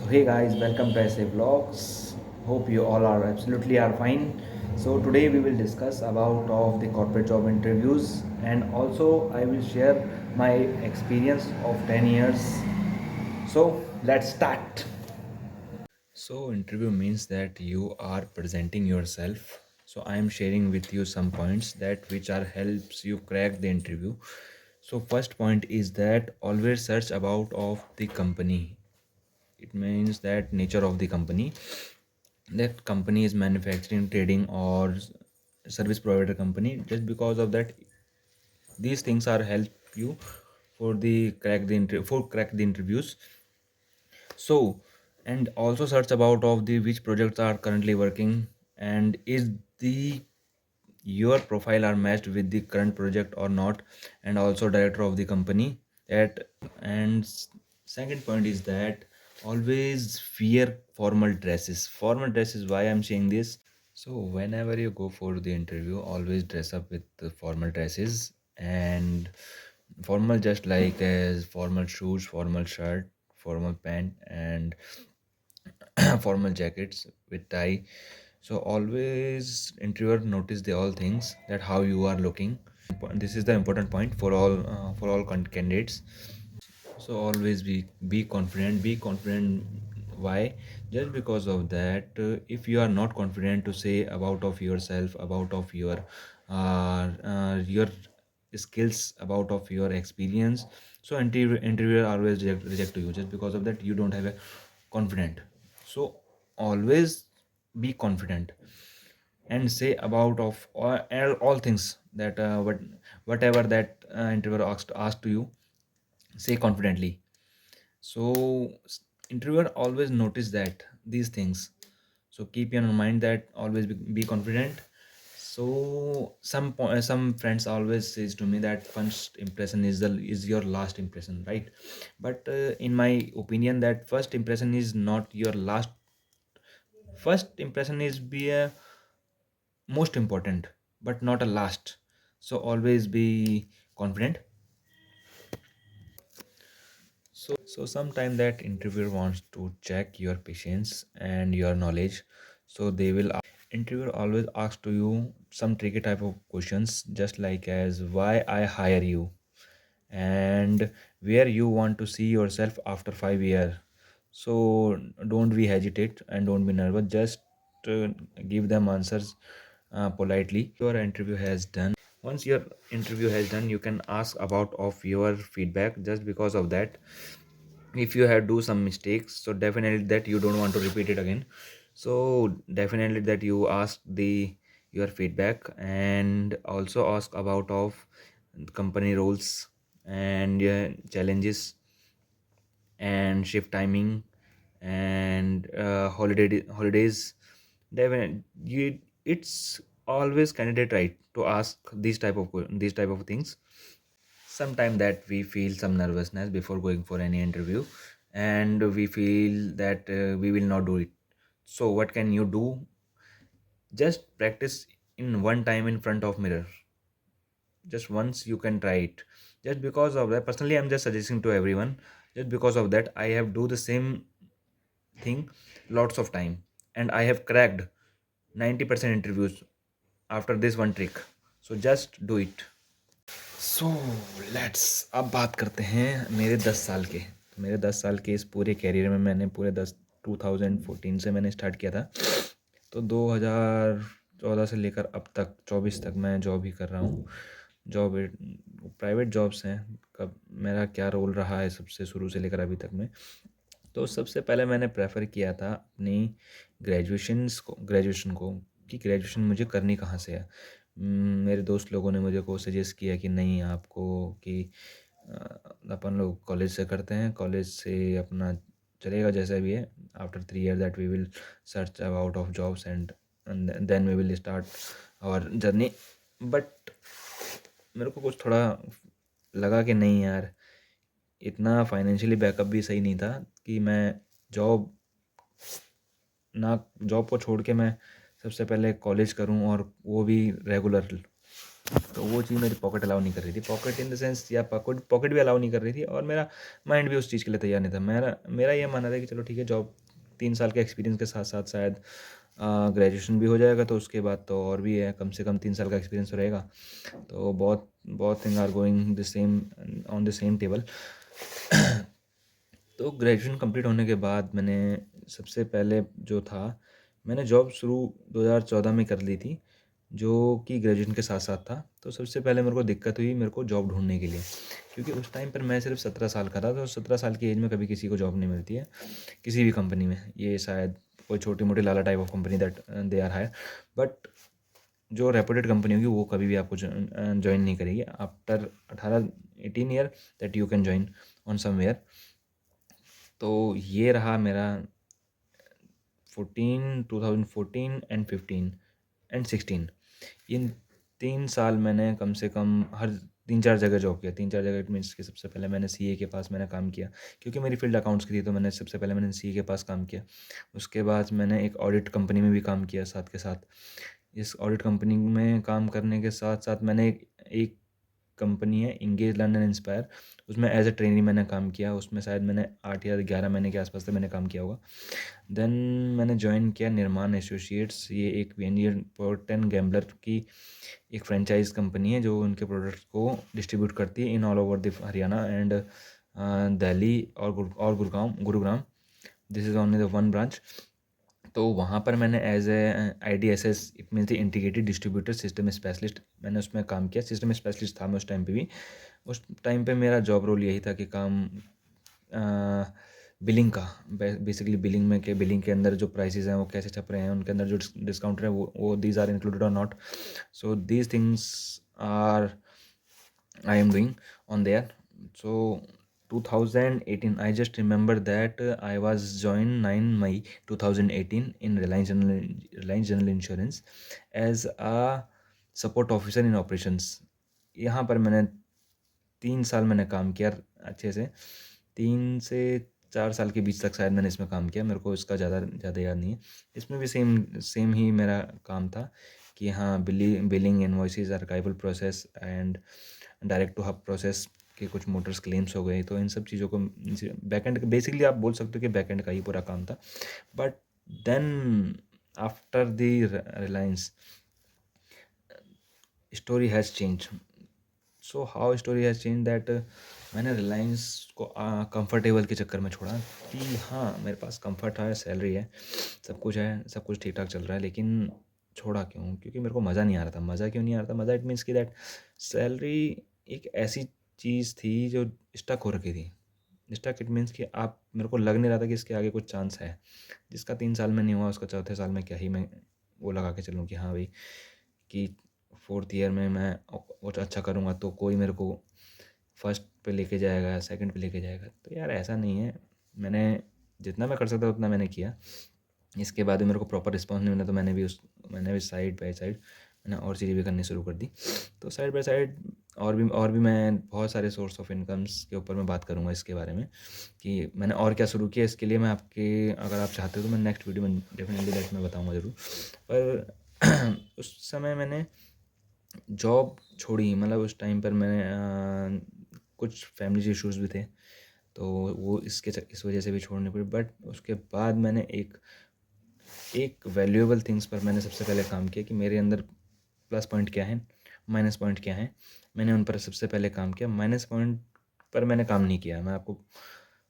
So hey guys, welcome to SA Vlogs. Hope you all are absolutely are fine. So today we will discuss about of the corporate job interviews, and also I will share my experience of 10 years. So let's start. So interview means that you are presenting yourself. So I am sharing with you some points that which are helps you crack the interview. So first point is that always search about of the company. It means that nature of the company, that company is manufacturing, trading, or service provider company. Just because of that, these things are help you for the crack the interviews. So, and also search about of the which projects are currently working, and is the your profile are matched with the current project or not, and also director of the company. That and second point is that always wear formal dresses. Formal dresses, why I'm saying this? So whenever you go for the interview, always dress up with the formal dresses, and formal just like as formal shoes, formal shirt, formal pant, and formal jackets with tie. So always interviewer notice the all things that how you are looking. This is the important point for all candidates. So always be confident. Be confident. Why? Just because of that, if you are not confident to say about of yourself, about of your skills, about of your experience, so interviewer always reject you just because of that you don't have a confident. So always be confident and say about of all things that whatever that interviewer asked to you, say confidently. So interviewer always notice that these things. So keep in mind that always be confident. So some friends always says to me that first impression is your last impression, right? But in my opinion, that first impression is not your last. First impression is be a most important, but not a last. So always be confident. So sometime that interviewer wants to check your patience and your knowledge. So they will interviewer always ask to you some tricky type of questions, just like as why I hire you, and where you want to see yourself after 5 years. So don't be hesitate and don't be nervous. Just uh, give them answers politely. Your interview has done. Once your interview has done, you can ask about of your feedback. Just because of that, if you have do some mistakes, so definitely that you don't want to repeat it again. So definitely that you ask the your feedback, and also ask about of company rules and challenges and shift timing and holidays. Definitely it's always candidate right to ask these type of things. Sometimes that we feel some nervousness before going for any interview, and we feel that we will not do it. So what can you do? Just practice in one time in front of mirror. Just once you can try it. Just because of that, personally I'm just suggesting to everyone. Just because of that, I have do the same thing lots of time, and I have cracked 90% interviews after this one trick. So just do it. So let's अब बात करते हैं मेरे 10 साल के। तो मेरे 10 साल के इस पूरे कैरियर में मैंने पूरे 2014 से मैंने स्टार्ट किया था। तो 2014 से लेकर अब तक 24 तक मैं जॉब ही कर रहा हूँ। जॉब प्राइवेट जॉब्स हैं। कब मेरा क्या रोल रहा है सबसे शुरू से लेकर अभी तक में, तो सबसे पहले मैंने प्रेफर किया था अपनी ग्रेजुएशन को कि ग्रेजुएशन मुझे करनी कहाँ से है। मेरे दोस्त लोगों ने मुझे को सजेस्ट किया कि नहीं आपको कि अ, अपन लोग कॉलेज से करते हैं, कॉलेज से अपना चलेगा जैसा भी है। After 3 year that we will search about of jobs and then we will start our journey. But मेरे को कुछ थोड़ा लगा कि नहीं यार, इतना फाइनेंशियली बैकअप भी सही नहीं था कि मैं जॉब जॉब को छोड़ के मैं सबसे पहले कॉलेज करूं, और वो भी रेगुलर। तो वो चीज़ मेरी पॉकेट अलाउ नहीं कर रही थी, पॉकेट इन द सेंस, या पॉकेट पॉकेट भी अलाउ नहीं कर रही थी, और मेरा माइंड भी उस चीज़ के लिए तैयार नहीं था। मेरा मेरा ये मानना था कि चलो ठीक है, जॉब 3 साल के एक्सपीरियंस के साथ साथ शायद ग्रेजुएशन भी हो जाएगा, तो उसके बाद तो और भी है, कम से कम 3 साल का एक्सपीरियंस रहेगा, तो बहुत बहुत thing are going the same on the same table. तो ग्रेजुएशन कंप्लीट होने के बाद मैंने सबसे पहले जो था, मैंने जॉब शुरू 2014 में कर ली थी, जो कि ग्रेजुएशन के साथ साथ था। तो सबसे पहले मेरे को दिक्कत हुई मेरे को जॉब ढूंढने के लिए, क्योंकि उस टाइम पर मैं सिर्फ 17 साल का था, तो 17 साल की एज में कभी किसी को जॉब नहीं मिलती है किसी भी कंपनी में। ये शायद कोई छोटी मोटी लाला type of company that they are hire, but जो रेपुटेड कंपनी होगी वो कभी भी आपको ज्वाइन नहीं करेगी after 18-18 year, that you can join on somewhere. तो ये रहा मेरा 2014 एंड 15 एंड 16। इन 3 साल मैंने कम से कम हर 3-4 जगह जॉब किया। 3-4 जगह इट मीन्स कि सबसे पहले मैंने सीए के पास मैंने काम किया, क्योंकि मेरी फील्ड अकाउंट्स की थी, तो मैंने सबसे पहले मैंने सीए के पास काम किया। उसके बाद मैंने एक ऑडिट कंपनी में भी काम किया साथ के साथ। इस ऑडिट कंपनी में काम करने के साथ साथ मैंने एक कंपनी है इंगेज लर्न एंड इंस्पायर, उसमें एज ए ट्रेनी मैंने काम किया। उसमें शायद मैंने 8 या 11 महीने के आसपास तक मैंने काम किया होगा। देन मैंने ज्वाइन किया निर्माण एसोसिएट्स, ये एक वेनियर पोर्ट एंड गैम्बलर की एक फ्रेंचाइज कंपनी है, जो उनके प्रोडक्ट्स को डिस्ट्रीब्यूट करती है in all over the Haryana and Delhi और Gurugram. This is only the one branch. तो वहाँ पर मैंने as a IDSS, it means the integrated distributor system specialist, मैंने उसमें काम किया। सिस्टम स्पेशलिस्ट था मैं उस टाइम पे भी। उस टाइम पे मेरा जॉब रोल यही था कि काम बिलिंग का, बेसिकली बिलिंग में के बिलिंग के अंदर जो प्राइसेस हैं वो कैसे छप रहे हैं, उनके अंदर जो डिस्काउंट है वो दीज आर इंक्लूडेड और not. So these things are I am doing on there. So 2018, I just remember that I was joined 9 May 2018 in Reliance General Insurance as a support officer in operations। यहाँ पर मैंने 3 साल मैंने काम किया अच्छे से। 3 से 4 साल के बीच तक शायद मैंने इसमें काम किया, मेरे को इसका ज़्यादा ज़्यादा याद नहीं है। इसमें भी सेम सेम ही मेरा काम था कि हाँ, billing, invoices, archival process and direct to hub process के कुछ मोटर्स क्लेम्स हो गए, तो इन सब चीज़ों को बैकएंड, बेसिकली आप बोल सकते हो कि बैकएंड का ही पूरा काम था। But then after the Reliance, story has change. So how story has change that, मैंने रिलायंस को कंफर्टेबल के चक्कर में छोड़ा कि हाँ, मेरे पास कंफर्ट है, सैलरी है, सब कुछ है, सब कुछ ठीक ठाक चल रहा है, लेकिन छोड़ा क्यों? क्योंकि मेरे को मज़ा नहीं आ रहा था। मज़ा क्यों नहीं आ रहा था? मज़ा इट मीन्स कि दैट सैलरी एक ऐसी चीज़ थी जो स्टक हो रखी थी। स्टक इट मीन्स कि आप, मेरे को लग नहीं रहा था कि इसके आगे कुछ चांस है। जिसका 3 साल में नहीं हुआ, उसका चौथे साल में क्या ही मैं वो लगा के चलूँ कि हाँ भाई, कि 4th ईयर में मैं कुछ अच्छा करूँगा तो कोई मेरे को फर्स्ट पे लेके जाएगा, सेकंड पे लेके जाएगा। तो यार ऐसा नहीं है। मैंने जितना मैं कर सकता उतना मैंने किया। इसके बाद भी मेरे को प्रॉपर रिस्पॉन्स नहीं मिला, तो मैंने भी साइड बाय साइड मैंने और चीज़ें भी करनी शुरू कर दी। तो साइड बाय साइड और भी मैं बहुत सारे सोर्स ऑफ इनकम्स के ऊपर मैं बात करूँगा इसके बारे में, कि मैंने और क्या शुरू किया। इसके लिए मैं आपके, अगर आप चाहते हो तो मैं नेक्स्ट वीडियो में डेफिनेटली दैट मैं बताऊँगा ज़रूर। पर उस समय मैंने जॉब छोड़ी, मतलब उस टाइम पर मैंने कुछ फैमिली इश्यूज़ भी थे, तो वो इस वजह से भी छोड़नी पड़ी। बट उसके बाद मैंने एक एक वैल्यूएबल थिंग्स पर मैंने सबसे पहले काम किया कि मेरे अंदर प्लस पॉइंट क्या है, माइनस पॉइंट क्या है। मैंने उन पर सबसे पहले काम किया। माइनस पॉइंट पर मैंने काम नहीं किया। मैं आपको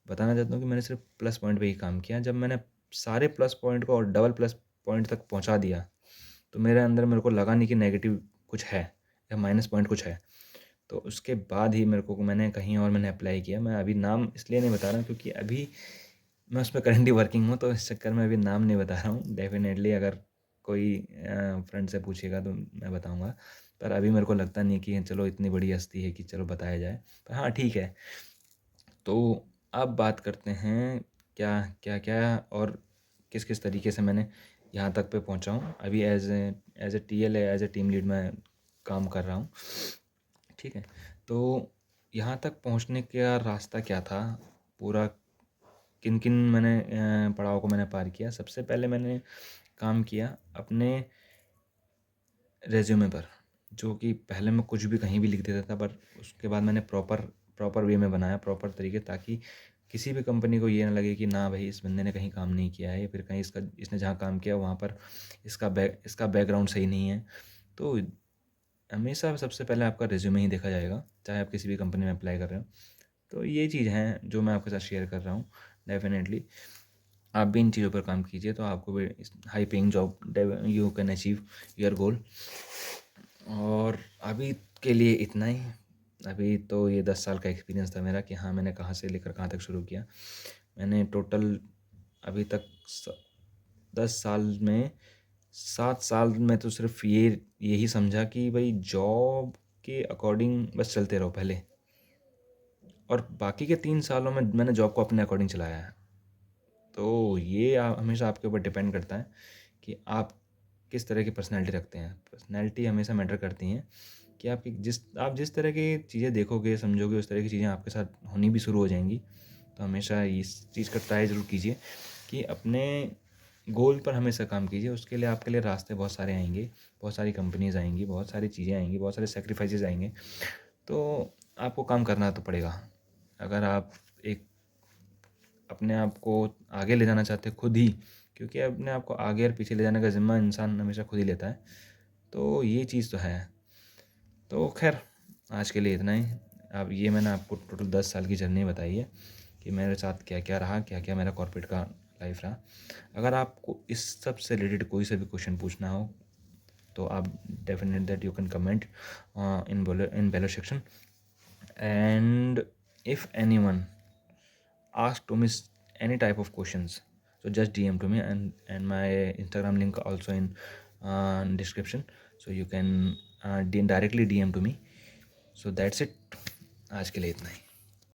बताना चाहता हूँ कि मैंने सिर्फ प्लस पॉइंट पे ही काम किया। जब मैंने सारे प्लस पॉइंट को और डबल प्लस पॉइंट तक पहुँचा दिया, तो मेरे अंदर मेरे को लगा नहीं कि नेगेटिव कुछ है या माइनस पॉइंट कुछ है। तो उसके बाद ही मेरे को, मैंने कहीं और मैंने अप्लाई किया। मैं अभी नाम इसलिए नहीं बता रहा हूँ क्योंकि अभी मैं उसमें करंटली वर्किंग हूँ, तो इस चक्कर में अभी नाम नहीं बता रहा हूँ। डेफिनेटली अगर कोई फ्रेंड से पूछेगा तो मैं बताऊँगा, पर अभी मेरे को लगता नहीं कि चलो इतनी बड़ी हस्ती है कि चलो बताया जाए। पर हाँ, ठीक है। तो अब बात करते हैं क्या क्या क्या और किस किस तरीके से मैंने यहाँ तक पे पहुँचा हूँ। अभी एज ए TL है, एज ए टीम लीड मैं काम कर रहा हूँ। ठीक है। तो यहाँ तक पहुँचने का रास्ता क्या था, पूरा किन किन मैंने पड़ाव को मैंने पार किया। सबसे पहले मैंने काम किया अपने रेज्यूमे पर। जो कि पहले मैं कुछ भी कहीं भी लिख देता था, पर उसके बाद मैंने प्रॉपर वे में बनाया, प्रॉपर तरीके, ताकि किसी भी कंपनी को ये ना लगे कि ना भाई इस बंदे ने कहीं काम नहीं किया है, या फिर कहीं इसने जहाँ काम किया वहाँ पर इसका बैकग्राउंड सही नहीं है। तो हमेशा सबसे पहले आपका रिज्यूमे ही देखा जाएगा, चाहे आप किसी भी कंपनी में अप्लाई कर रहे हो। तो ये चीज़ हैं जो मैं आपके साथ शेयर कर रहा हूँ। डेफिनेटली आप भी इन चीज़ों पर काम कीजिए, तो आपको भी high paying job you can achieve your goal. और अभी के लिए इतना ही। अभी तो ये 10 साल का एक्सपीरियंस था मेरा कि हाँ, मैंने कहाँ से लेकर कहाँ तक शुरू किया। मैंने टोटल अभी तक 10 साल में 7 साल में तो सिर्फ यही समझा कि भाई जॉब के अकॉर्डिंग बस चलते रहो पहले, और बाकी के 3 सालों में मैंने जॉब को अपने अकॉर्डिंग चलाया है। तो ये हमेशा आपके ऊपर डिपेंड करता है कि आप किस तरह की पर्सनैलिटी रखते हैं। पर्सनैलिटी हमेशा मैटर करती हैं कि आप जिस तरह की चीज़ें देखोगे, समझोगे, उस तरह की चीज़ें आपके साथ होनी भी शुरू हो जाएंगी। तो हमेशा इस चीज़ का ट्राई ज़रूर कीजिए कि अपने गोल पर हमेशा काम कीजिए। उसके लिए आपके लिए रास्ते बहुत सारे आएंगे, बहुत सारी कंपनीज़ आएंगी, बहुत सारी चीज़ें आएंगी, बहुत सारे सेक्रीफाइसेस आएंगे। तो आपको काम करना तो पड़ेगा। अगर आप एक अपने आप को आगे ले जाना चाहते हैं खुद ही, क्योंकि अपने आप को आगे और पीछे ले जाने का ज़िम्मा इंसान हमेशा खुद ही लेता है। तो ये चीज़ तो है। तो खैर, आज के लिए इतना ही। अब ये मैंने आपको टोटल 10 साल की जर्नी बताई है कि मेरे साथ क्या क्या रहा, क्या क्या मेरा कॉर्पोरेट का लाइफ रहा। अगर आपको इस सब से रिलेटेड कोई सा भी क्वेश्चन पूछना हो, तो आप definite that you can comment in below section. And if any one ask to me any type of questions, so just DM to me, and my Instagram link also in description, so you can directly DM to me. So that's it, आज के लिए इतना ही।